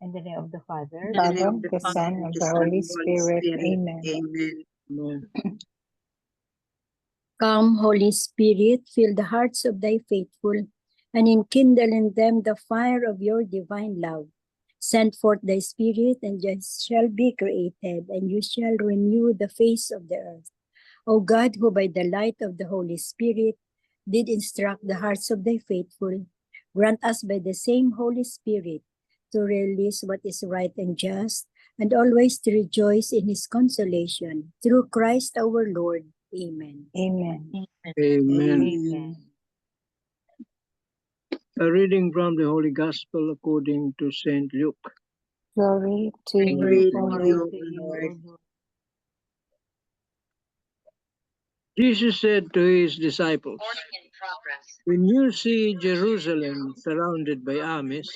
In the name of the Father, Father, the Son, and the Holy Spirit. Amen. Amen. Come, Holy Spirit, fill the hearts of thy faithful, and enkindle in them the fire of your divine love. Send forth thy Spirit, and they shall be created, and you shall renew the face of the earth. O God, who by the light of the Holy Spirit did instruct the hearts of thy faithful, grant us by the same Holy Spirit to release what is right and just, and always to rejoice in his consolation. Through Christ our Lord. Amen. Amen. Amen. Amen. A reading from the Holy Gospel according to Saint Luke. Glory to you, Glory O to Lord. you, Lord. Jesus said to his disciples, "When you see Jerusalem surrounded by armies,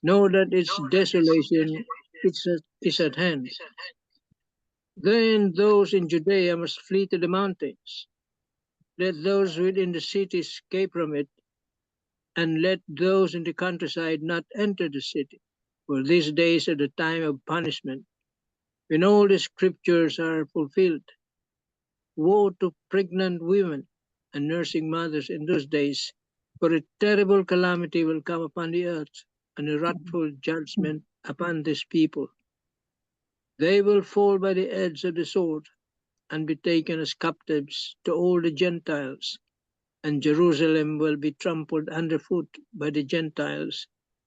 know that its desolation is at hand. Then those in Judea must flee to the mountains. Let those within the city escape from it, and let those in the countryside not enter the city. For these days are the time of punishment, when all the scriptures are fulfilled. Woe to pregnant women and nursing mothers in those days, for a terrible calamity will come upon the earth, and a wrathful judgment upon this people. They will fall by the edge of the sword, and be taken as captives to all the Gentiles, and Jerusalem will be trampled underfoot by the Gentiles,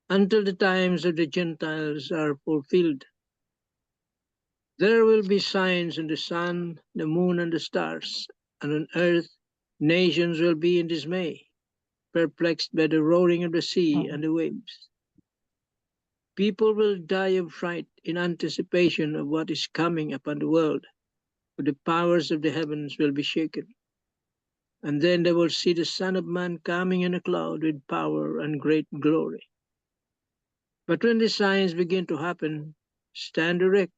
until the times of the Gentiles are fulfilled. There will be signs in the sun, the moon, and the stars, and on earth nations will be in dismay, perplexed by the roaring of the sea and the waves. People will die of fright in anticipation of what is coming upon the world, for the powers of the heavens will be shaken. And then they will see the Son of Man coming in a cloud with power and great glory. But when the signs begin to happen, stand erect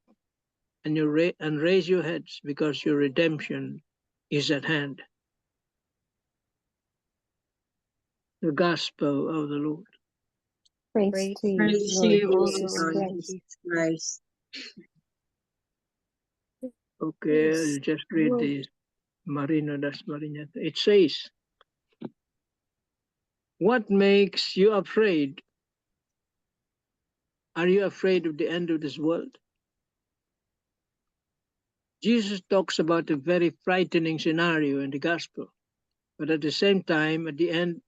and raise your heads, because your redemption is at hand." The Gospel of the Lord. Praise to you, Praise to Lord you, O Jesus Lord Christ. Jesus Christ. Okay, I'll just read this. Marina das Marinette. It says, "What makes you afraid? Are you afraid of the end of this world?" Jesus talks about a very frightening scenario in the Gospel, but at the same time, at the end,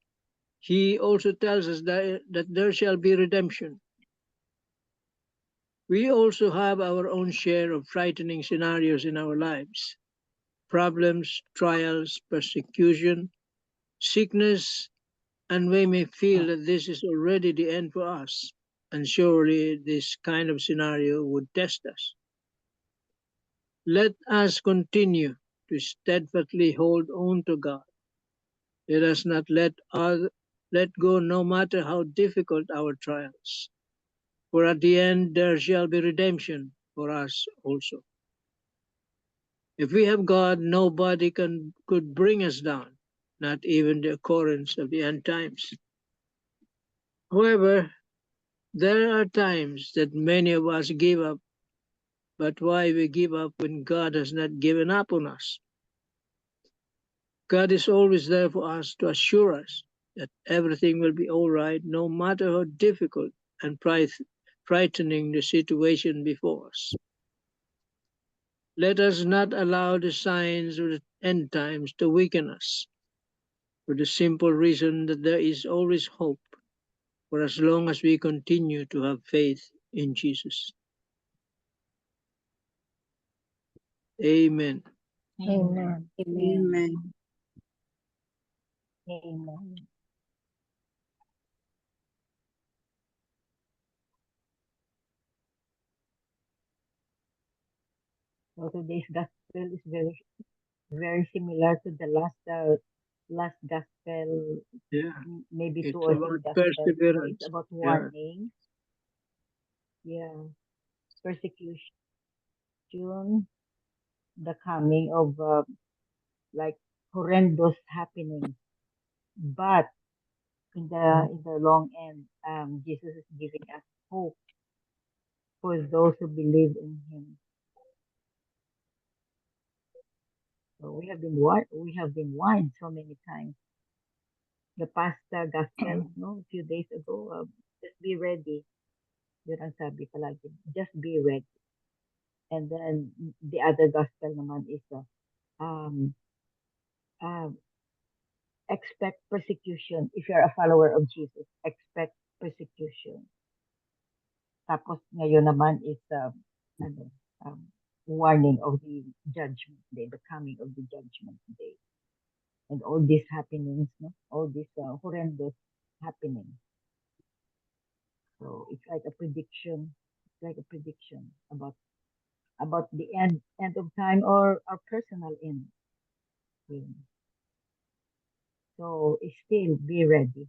he also tells us that there shall be redemption. We also have our own share of frightening scenarios in our lives: problems, trials, persecution, sickness, and we may feel that this is already the end for us, and surely this kind of scenario would test us. Let us continue to steadfastly hold on to God. Let us not let go, no matter how difficult our trials, for at the end there shall be redemption for us also. If we have God, nobody could bring us down, not even the occurrence of the end times. However, there are times that many of us give up, but why we give up when God has not given up on us? God is always there for us to assure us that everything will be all right, no matter how difficult and frightening the situation before us. Let us not allow the signs of the end times to weaken us, for the simple reason that there is always hope for as long as we continue to have faith in Jesus. Amen. Amen. Amen. Amen. So today's gospel is very similar to the last gospel, Yeah, maybe it's 2 or 3 about gospels. So perseverance. it's about Yeah. warning, persecution, the coming of like horrendous happenings. But in the long end, Jesus is giving us hope for those who believe in him. So we have been warned so many times. The past gospel, no, a few days ago, just be ready. Yun ang sabi palagi. Just be ready. And then the other gospel naman is um, uh, expect persecution. If you're a follower of Jesus, expect persecution. Tapos ngayon naman is ano, warning of the judgment day, the coming of the judgment day. And all these happenings, no? All these horrendous happenings. So it's like a prediction. It's like a prediction about the end of time or our personal end. Okay. So still be ready.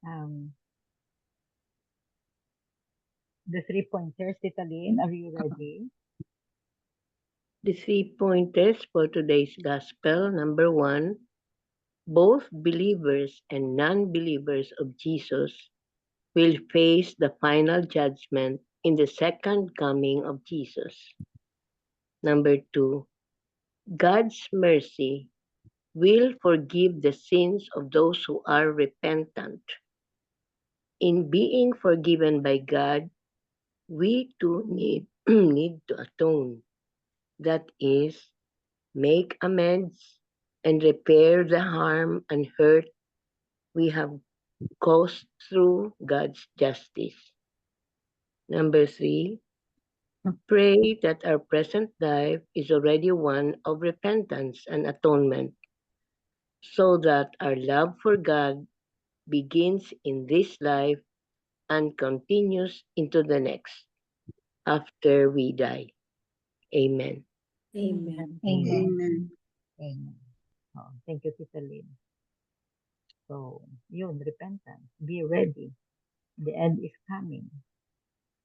Um, the 3 pointers, Tita Lynn, are you ready? The 3 pointers for today's gospel. Number 1, both believers and non-believers of Jesus will face the final judgment in the second coming of Jesus. Number 2, God's mercy will forgive the sins of those who are repentant. In being forgiven by God, we too need to atone. That is, make amends and repair the harm and hurt we have caused through God's justice. Number 3, pray that our present life is already one of repentance and atonement, so that our love for God begins in this life and continues into the next after we die. Amen. Amen. Amen. Amen. Oh, thank you, Tita Lynn. So, yun, repentance. Be ready. The end is coming.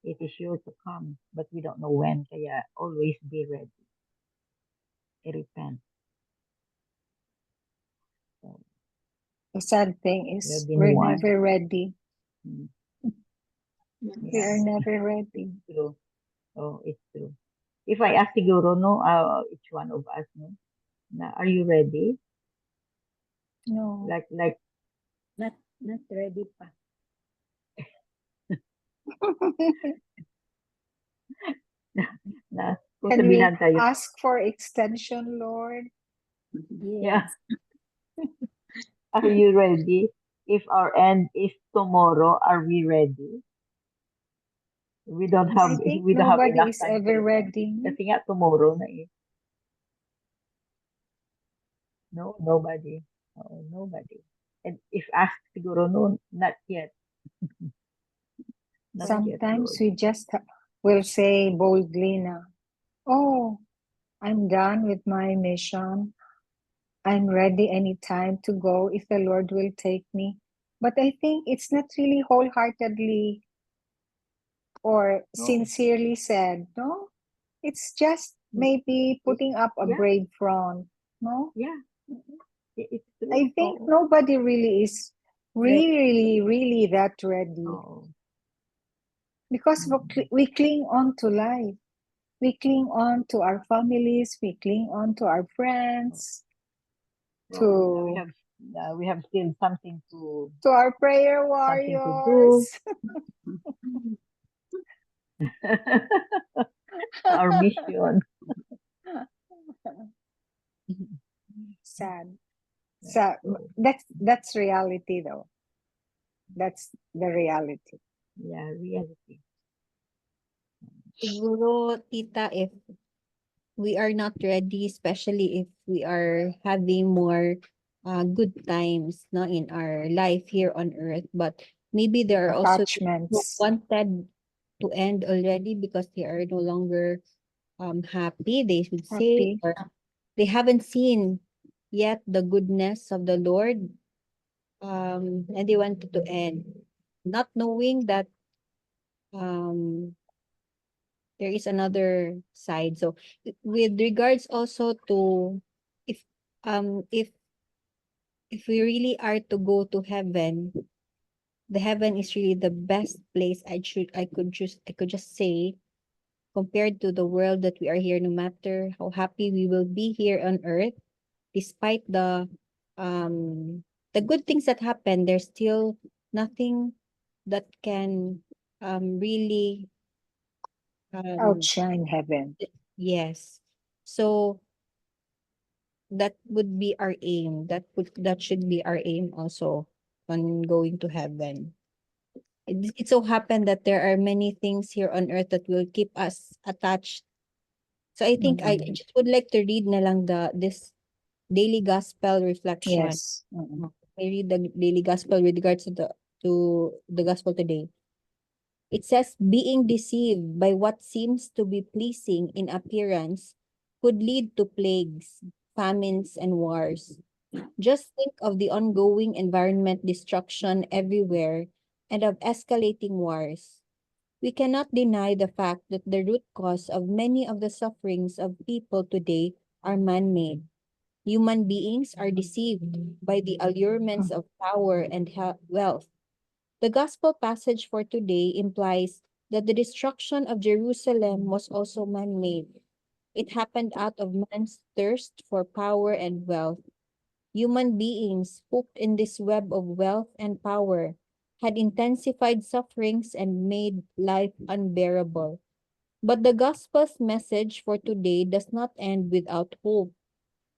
It is sure to come, but we don't know when. Kaya always be ready. Repent. So, The sad thing we is have been we're warned. never ready. Mm, We are never ready. true. Oh, it's true. If I ask siguro, no, each one of us, no, na, are you ready? No. Like, Not ready pa. na, kung Can we sabihan tayo, ask for extension, Lord? yeah, are you ready? If our end is tomorrow, are we ready? We don't I have, think we don't have nobody enough is time to ever repent. ready. Kasi nga tomorrow na eh. No, nobody. Oh, nobody. And if asked siguro, no, not yet. Not yet, Sometimes Lord. we just will say boldly na, oh, I'm done with my mission. I'm ready anytime to go if the Lord will take me. But I think it's not really wholeheartedly or No. sincerely said, no? It's just maybe putting up a Yeah. brave front, no? Yeah. It's true. I think Oo. nobody really is really that ready. Oo. Because we cling on to life. We cling on to our families. We cling on to our friends. So, To we have still something to our prayer something to warriors. our mission. Sad. So that's reality though. That's the reality. Yeah, reality. Siguro, tita, if we are not ready, especially if we are having more good times no, in our life here on earth, but maybe there are also those who Attachments. wanted to end already because they are no longer happy, they should say, Happy. or they haven't seen yet the goodness of the Lord, and they wanted to end, not knowing that there is another side. So with regards also to if if we really are to go to heaven, the heaven is really the best place. I could just say, compared to the world that we are here, no matter how happy we will be here on earth, despite um the good things that happen, there's still nothing that can really Outshine heaven. yes. So that would be our aim. That should be our aim also on going to heaven. It so happened that there are many things here on earth that will keep us attached. So I think I just would like to read na lang this daily gospel reflection. Yes. I read the daily gospel with regards to the gospel today. It says, being deceived by what seems to be pleasing in appearance could lead to plagues, famines, and wars. Just think of the ongoing environment destruction everywhere and of escalating wars. We cannot deny the fact that the root cause of many of the sufferings of people today are man-made. Human beings are deceived by the allurements of power and wealth. The gospel passage for today implies that the destruction of Jerusalem was also man-made. It happened out of man's thirst for power and wealth. Human beings hooked in this web of wealth and power had intensified sufferings and made life unbearable. But the gospel's message for today does not end without hope.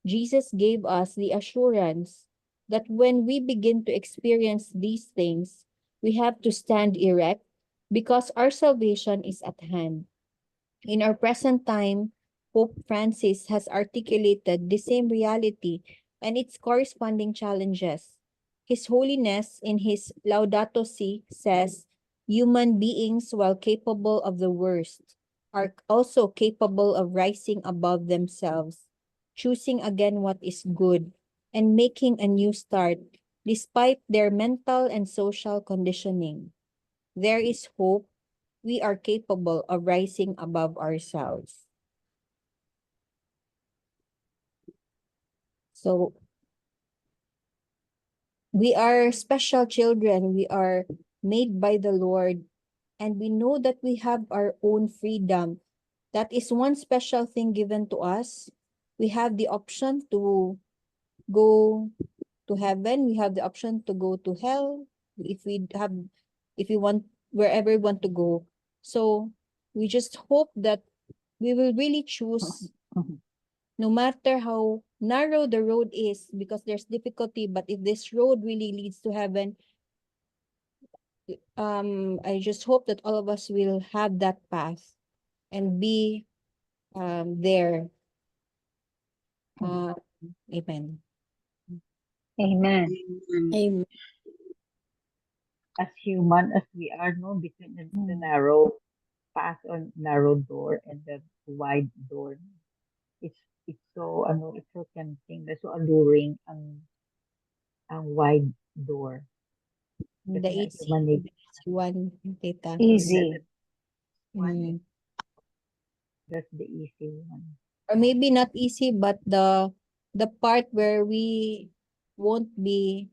Jesus gave us the assurance that when we begin to experience these things, we have to stand erect because our salvation is at hand. In our present time, Pope Francis has articulated the same reality and its corresponding challenges. His Holiness, in his Laudato Si, says, human beings, while capable of the worst, are also capable of rising above themselves, choosing again what is good, and making a new start despite their mental and social conditioning. There is hope. We are capable of rising above ourselves. So we are special children. We are made by the Lord, and we know that we have our own freedom. That is one special thing given to us. We have the option to go to heaven. We have the option to go to hell if we want, wherever we want to go. So we just hope that we will really choose, no matter how narrow the road is, because there's difficulty, but if this road really leads to heaven, I just hope that all of us will have that path and be there. Amen. Amen. Amen. As human as we are, no, between the narrow path or narrow door and the wide door, it's it's so tempting, it's so alluring ang wide door. The Kasi nga easy, human the nature, easy one, tita. Easy. that's the easy one. Or maybe not easy, but the part where we won't be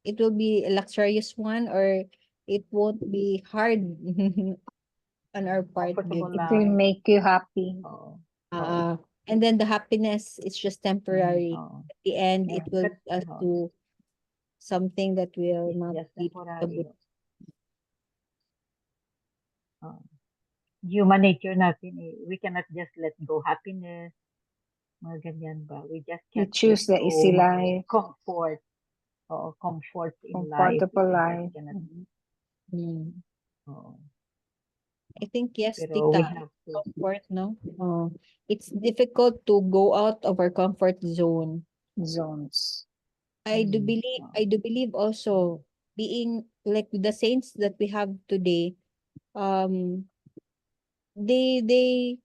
it will be a luxurious one, or it won't be hard on our part. Comfortable It will lang. make you happy. Oo. And then the happiness is just temporary. Oo. At the end, it will But, lead us to something that will it's not just be temporary. Human nature natin we cannot just let go happiness. Mga ganyan ba? We just You can't choose let the go easy life, comfort. Comfort in life. comfortable We just life. cannot. Oo. I think yes, Pero we tita. have to. Comfort, no? It's difficult to go out of our comfort zone. Zones. I do believe also, being like the saints that we have today, they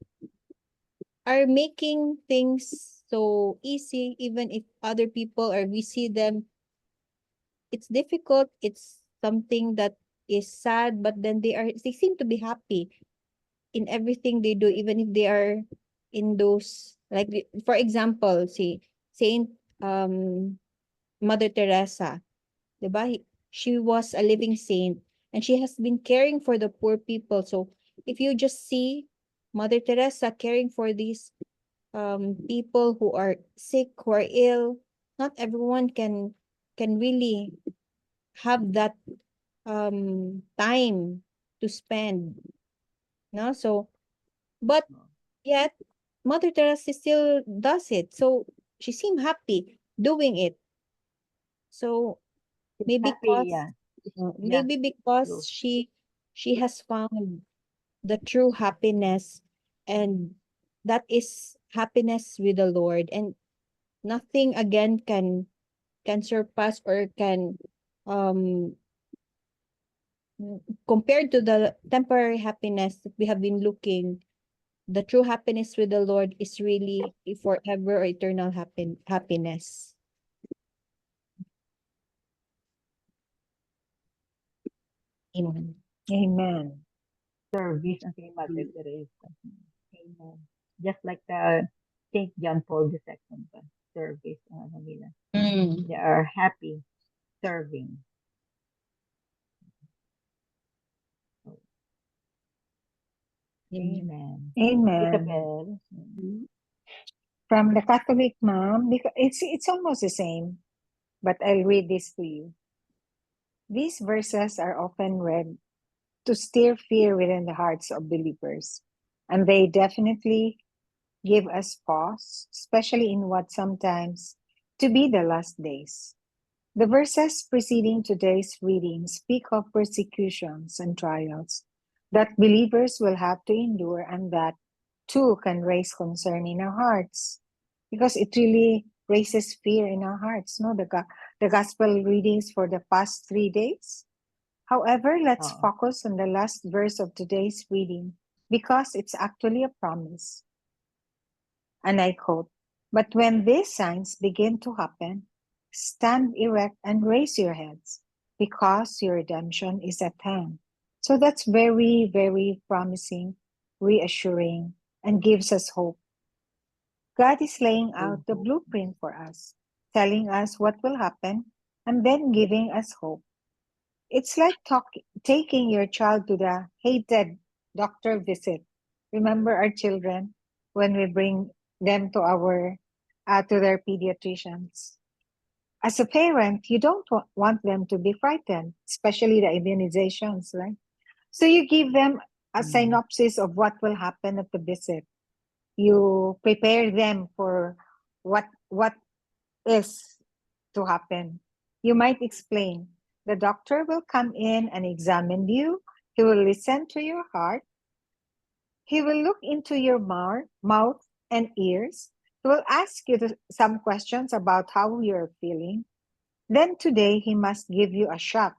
are making things so easy, even if other people, or we see them, it's difficult, it's something that is sad, but then they seem to be happy in everything they do, even if they are in those Like, for example, si Saint Mother Teresa, 'di ba? She was a living saint and she has been caring for the poor people. So if you just see Mother Teresa caring for these people who are sick, who are ill, not everyone can really have that time to spend, no? So, but yet Mother Teresa still does it. So she seemed happy doing it. So maybe Happy, because yeah. Yeah, maybe true. because she has found the true happiness, and that is happiness with the Lord, and nothing again can surpass or can um compared to the temporary happiness that we have been looking. The true happiness with the Lord is really a forever or eternal happiness. Amen. Amen. Service ang kay Mother Teresa. Amen. Just like the Saint John Paul II, ba? Service ang ano nila. Mm. They are happy serving. Amen. Amen. Amen. Isabel. From the Catholic mom, because it's almost the same, but I'll read this to you. These verses are often read to stir fear within the hearts of believers, and they definitely give us pause, especially in what sometimes to be the last days. The verses preceding today's reading speak of persecutions and trials that believers will have to endure, and that too can raise concern in our hearts, because it really raises fear in our hearts. No, the gospel readings for the past 3 days. However, let's Oo. focus on the last verse of today's reading because it's actually a promise. And I quote, "But when these signs begin to happen, stand erect and raise your heads, because your redemption is at hand." So that's very, very promising, reassuring, and gives us hope. God is laying out the blueprint for us, telling us what will happen, and then giving us hope. It's like taking your child to the hated doctor visit. Remember our children when we bring them to our to their pediatricians. As a parent, you don't want them to be frightened, especially the immunizations, right? So you give them a synopsis of what will happen at the visit. You prepare them for what is to happen. You might explain, the doctor will come in and examine you. He will listen to your heart. He will look into your mouth and ears. He will ask you some questions about how you're feeling. Then today, he must give you a shot.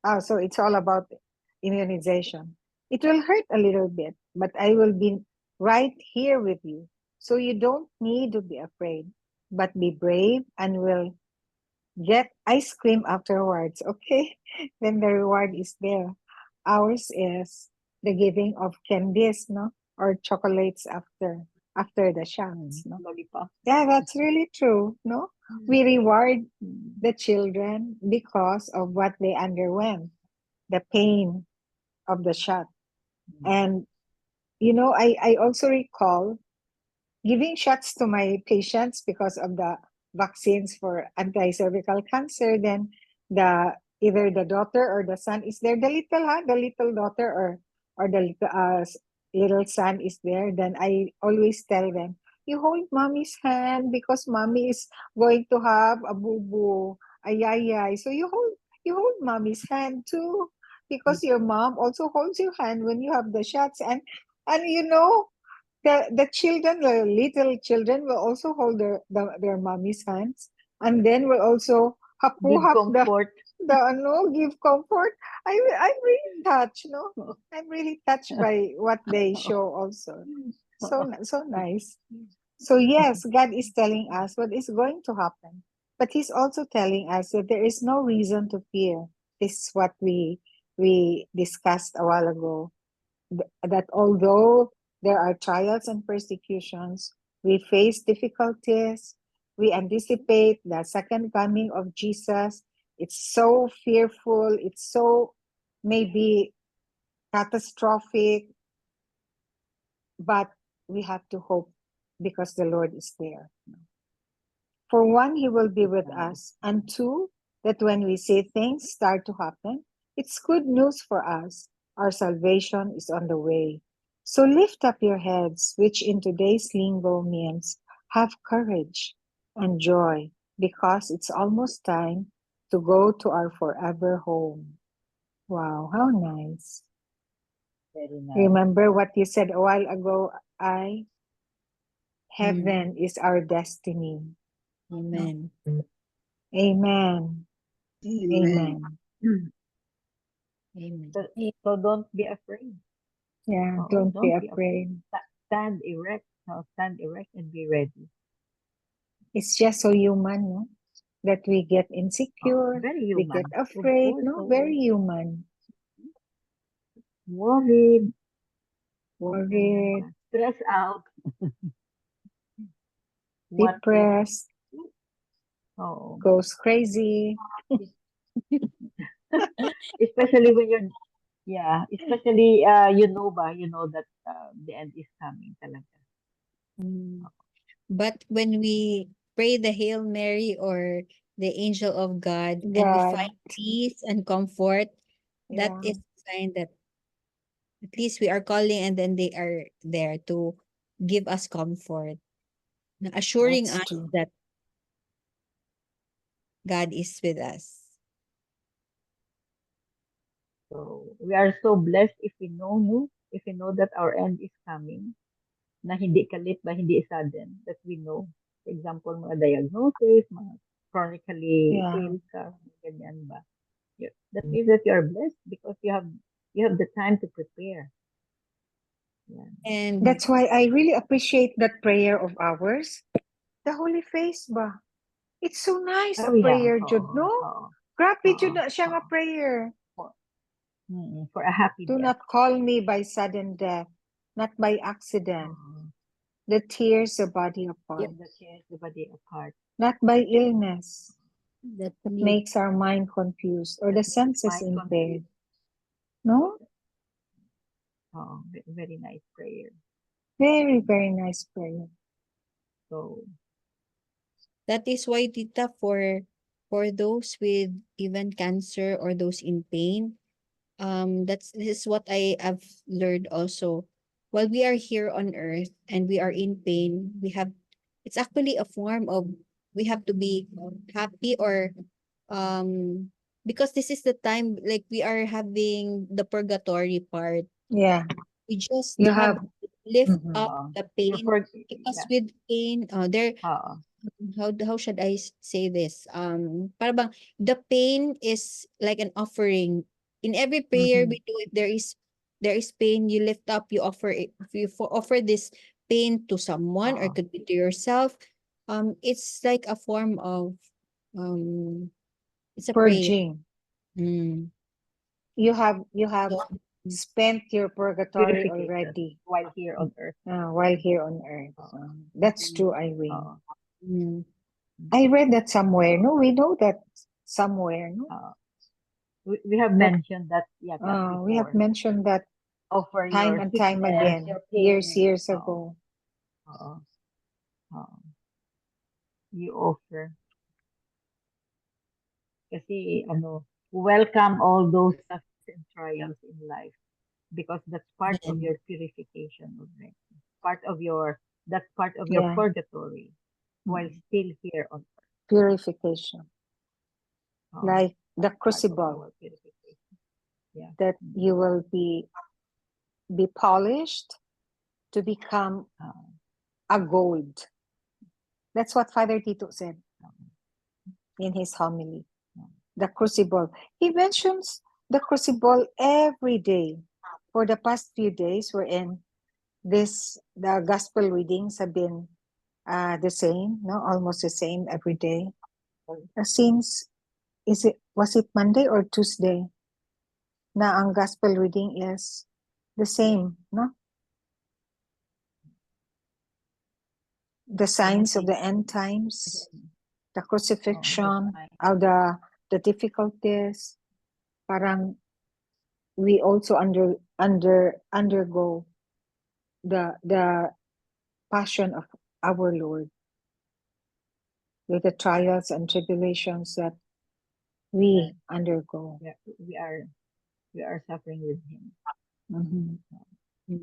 Oh, so it's all about immunization. It will hurt a little bit, but I will be right here with you. So you don't need to be afraid, but be brave and will get ice cream afterwards, okay? Then the reward is there. Ours is the giving of candies, no? Or chocolates after the shots, no? Lollipop. Yeah, that's really true, no? We reward the children because of what they underwent, the pain of the shot. And, I also recall giving shots to my patients because of the vaccines for anti-cervical cancer. Then either the daughter or the son is there, the little daughter or the little son is there. Then I always tell them, you hold mommy's hand because mommy is going to have a boo-boo, a yaya. So you hold mommy's hand too, because your mom also holds your hand when you have the shots. And the children, the little children, will also hold their mommy's hands, and then will also Give hap comfort. give comfort. I'm really touched, no? I'm really touched by what they show also. So nice. So yes, God is telling us what is going to happen, but He's also telling us that there is no reason to fear. This is what we discussed a while ago. That although there are trials and persecutions, we face difficulties, we anticipate the second coming of Jesus. It's so fearful, it's so maybe catastrophic, but we have to hope because the Lord is there. For one, He will be with us, and two, that when we see things start to happen, it's good news for us. Our salvation is on the way. So lift up your heads, which in today's lingo means have courage and joy, because it's almost time to go to our forever home. Wow, how nice. Very nice. Remember what you said a while ago, heaven is our destiny. Amen. Amen. Amen. Amen. So don't be afraid. Yeah, Oh, don't be don't be afraid. Stand erect. Stand erect and be ready. It's just so human, no? That we get insecure, Very we human. get Of afraid, course, no? so Very human. worried, Worried, stressed out. What if- depressed, Oh, goes crazy. especially when you're, especially you know that the end is coming talaga. Mm. But when we pray the Hail Mary or the Angel of God and we God, find peace and comfort, that yeah, is a sign that at least we are calling and then they are there to give us comfort, assuring that's us true. that God is with us. So we are so blessed if we know that our end is coming, na hindi kalit ba, hindi sudden, that we know. For example, mga diagnosis, mga chronically Yeah, ill ka, ganyan ba. That means that you are blessed because you have the time to prepare. Yeah. And that's why I really appreciate that prayer of ours. The Holy Face ba? It's so nice, a Oh, yeah. prayer, Jud, Oo, no? oo, Grabe, oo, Jud, na siya nga oo. prayer. For a happy Do death. not call me by sudden death, not by accident. Oo. The tears the body apart, The tears the body apart. not by illness That that makes makes our mind confused or the senses Mind impaired. confused. No? Oh, very nice prayer. Very, very nice prayer. So, that is why, Tita, for those with even cancer or those in pain, this is what I have learned also. While we are here on earth and we are in pain, it's actually a form of, we have to be happy, or because this is the time, like we are having the purgatory part. Yeah. We just You have have, to lift Mhm. up the pain, because yeah. with pain, there, Oo. how should I say this? Para bang the pain is like an offering. In every prayer Mhm. we do, if there is pain, you lift up, you offer it, offer this pain to someone, or it Oo. could be to yourself. It's like a form of, um it's a prayer. purging. Mm. You have So, spent your purgatory Purification already while here on earth. while here on earth. Oo. That's true, Irene. Oo. mm, I read that somewhere. No, we know that somewhere. No, Oo. We have that mentioned that Kat, we have before. mentioned that Offer time your and time sickness, again, your years pain. Oo. ago. Oo. Oo. You offer. Kasi welcome all those success and trials in life because that's part of amen. your purification already. That's part of your Yeah, purgatory while Mhm. still here on earth. Purification, like the Part of crucible, our purification. Yeah. that you will be polished to become Uh, a gold. That's what Father Tito said um, in his homily. um, The crucible. He mentions the crucible every day. For the past few days, we're in the gospel readings have been the same, no, almost the same every day. Since was it Monday or Tuesday? Na ang gospel reading is the same, no? the signs of the Anything. end times, the Oh, the crucifixion, sign. all the difficulties, parang we also undergo the passion of our Lord with the trials and tribulations that we Yes. undergo. We are suffering with him. Mhm.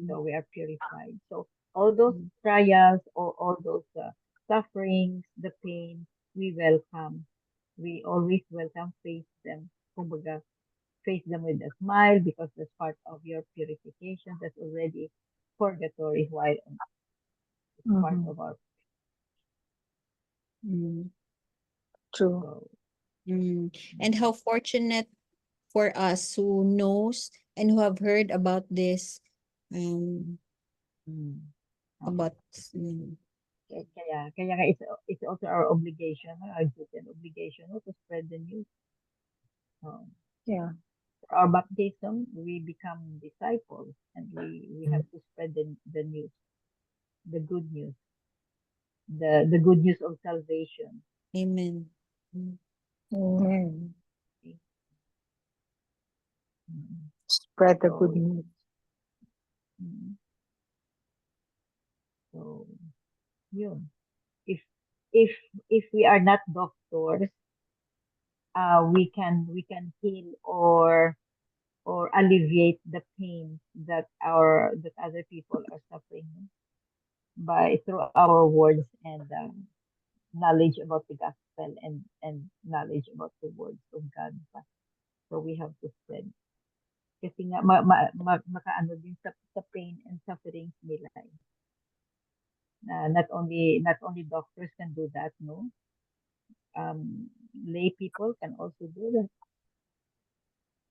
So we are purified. So all those trials, all those sufferings, the pain, we welcome. We always welcome, face them. Kumbaga, face them with a smile because that's part of your purification. That's already purgatory while on earth. It's part Mhm. of our Mm. True. so And how fortunate for us who knows and who have heard about this, mm, okay. about Kaya nga it's also our obligation, our duty and obligation to spread the news. Um, Yeah. for our baptism, we become disciples and we have to spread the news, the good news, the good news of salvation. Amen. Mm. Amen. Mm. Spread the good So, news. mm, so yun. If if if we are not doctors, we can heal or alleviate the pain that other people are suffering by through our words and knowledge about the gospel and knowledge about the words of God. So we have to spread. Kasi nga makaano din sa pain and sufferings nila. Not only doctors can do that, no. Lay people can also do that,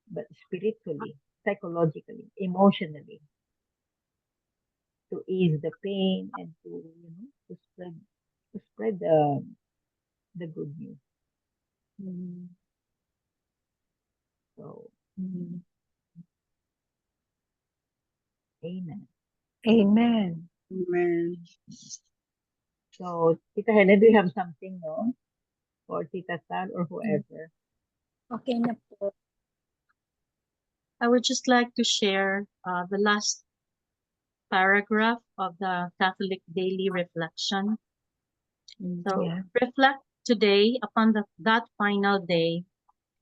but spiritually, psychologically, emotionally, to ease the pain and to spread the good news. Mm. So, Mm. amen. Amen. Amen. So, Tita Helen, do you have something, no? Or Tita Sal or whoever? Okay na po. I would just like to share the last paragraph of the Catholic Daily Reflection. So Yeah. reflect today upon that final day.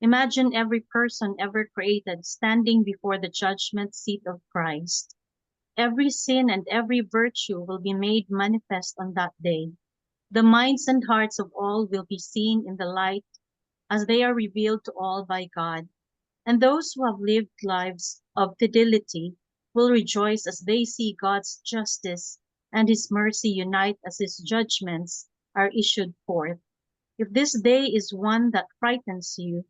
Imagine every person ever created standing before the judgment seat of Christ. Every sin and every virtue will be made manifest on that day. The minds and hearts of all will be seen in the light as they are revealed to all by God. And those who have lived lives of fidelity will rejoice as they see God's justice and His mercy unite as His judgments are issued forth. If this day is one that frightens you,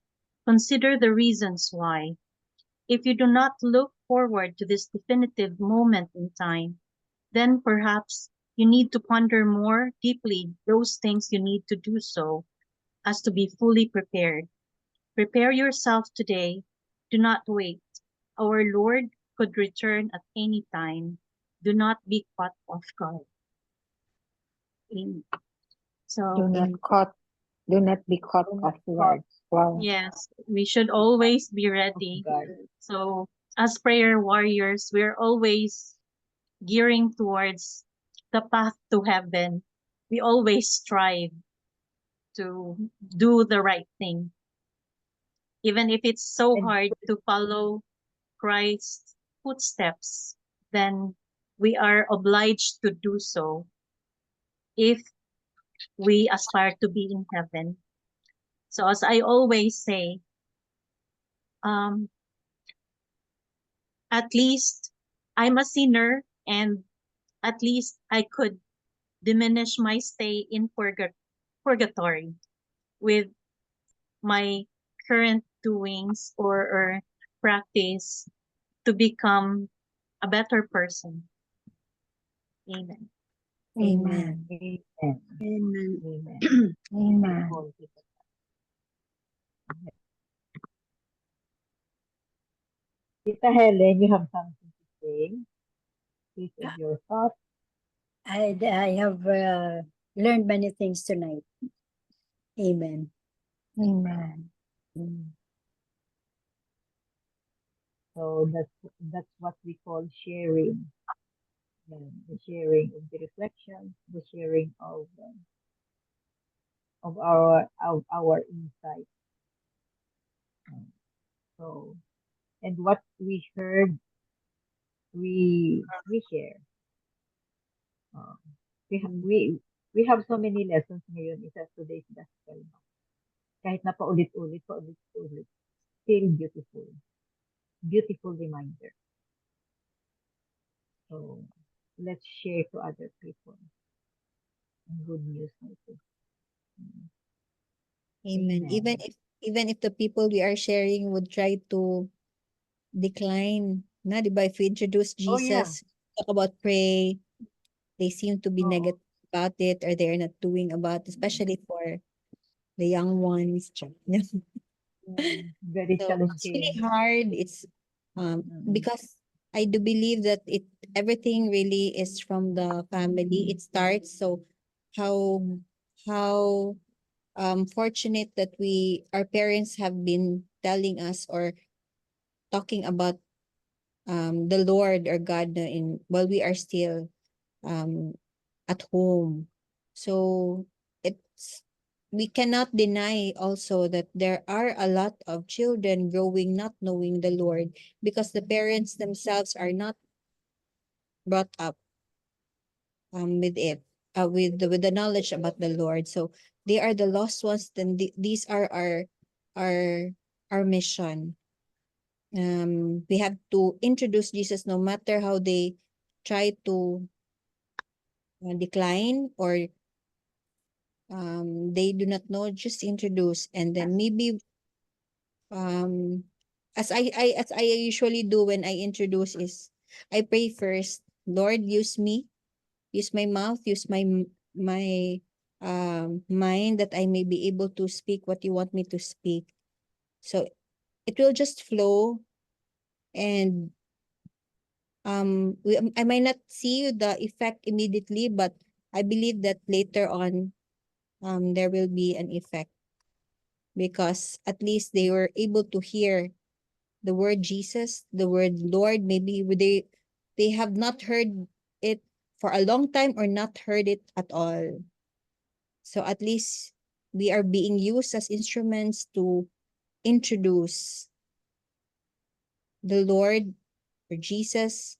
consider the reasons why. If you do not look forward to this definitive moment in time, then perhaps you need to ponder more deeply those things you need to do so as to be fully prepared. Prepare yourself today. Do not wait. Our Lord could return at any time. Do not be caught off guard. Amen. So, Do not be caught Do off not guard. Wow. yes, we should always be off ready. guard. So, as prayer warriors, we're always gearing towards the path to heaven. We always strive to do the right thing. Even if it's so And hard to follow Christ's footsteps, then we are obliged to do so if we aspire to be in heaven. So as I always say, at least I'm a sinner and at least I could diminish my stay in purgatory with my current doings or practice to become a better person. Amen. Amen. amen. Amen. Amen. Amen. Beautiful, Tita Sal. Tita Helen, you have something to say? Please add your thoughts. I have learned many things tonight. Amen. Amen. So that's what we call sharing. The sharing of the reflections, the sharing of our insight. So, and what we heard, we share. Uh, we have so many lessons ngayon isa today's gospel. No? Kahit na paulit-ulit, still beautiful. Beautiful reminder. So, let's share to other people. Good news also. Amen. Amen. Even if the people we are sharing would try to decline, na, di ba? If we introduce Oh, yeah. Jesus, talk about pray, they seem to be Oo. negative about it, or they're not doing about, especially for the young ones. Very So it's really challenging. hard. It's Mm. because I do believe that everything really is from the family. It starts. So how how fortunate that our parents have been telling us or talking about the Lord or God while we are still at home. So we cannot deny also that there are a lot of children growing not knowing the Lord because the parents themselves are not brought up with it with the knowledge about the Lord. So they are the lost ones. Then these are our our mission. We have to introduce Jesus no matter how they try to decline or they do not know, just introduce, and then maybe as I usually do when I introduce is I pray first. Lord, use me, use my mouth, use my mind, that I may be able to speak what you want me to speak. So it will just flow, and I might not see the effect immediately, but I believe that later on there will be an effect, because at least they were able to hear the word Jesus, the word Lord. Maybe they have not heard it for a long time or not heard it at all. So at least we are being used as instruments to introduce the Lord or Jesus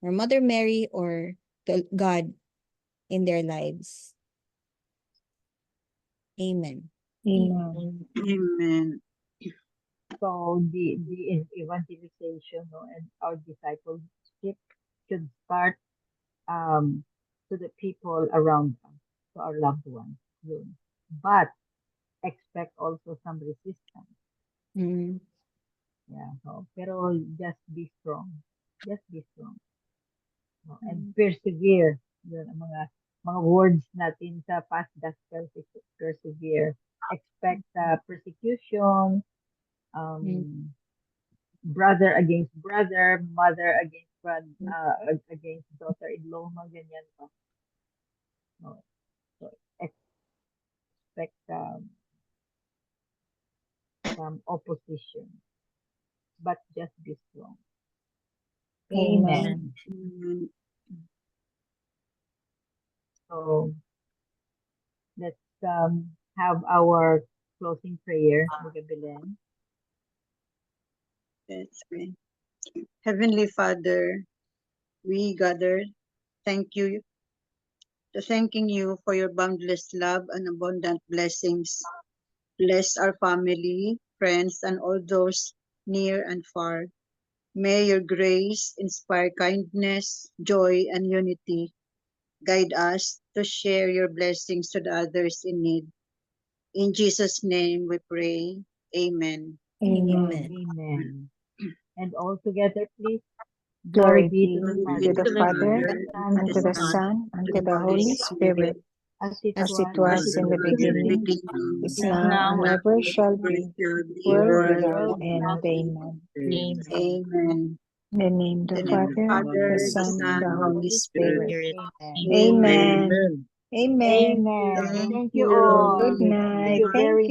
or Mother Mary or the God in their lives. Amen. Amen. Amen. So the evangelization, no, and our discipleship should start to the people around us, to our loved ones. Yun. But expect also some resistance. Mm. Yeah. So, pero just be strong. Just be strong. No? And persevere. Yun ang mga words natin sa past gospel, persevere. Expect persecution, brother against brother, mother against against daughter-in-law, mga ganyan. No? So expect some opposition, but just be strong. Amen. Amen. So let's have our closing prayer, Mga Belen. Let's pray. Heavenly Father, we gather thanking you for your boundless love and abundant blessings. Bless our family, friends, and all those near and far. May your grace inspire kindness, joy, and unity. Guide us to share your blessings to the others in need. In Jesus' name we pray. Amen. Amen. Amen. And all together, please. Glory Be to be the to Father, the Father, and to the Son, and to the Holy Spirit, as it as it was was in the beginning, is now, and ever shall be, world without end. Amen. Amen. Amen. In the name of the In the name of the Father, Father, the the Son, Son, and the and the Holy Holy Spirit. Spirit. Amen. Amen. Amen. Amen. Amen. Thank Thank you you. all. Good Thank night. you Thank very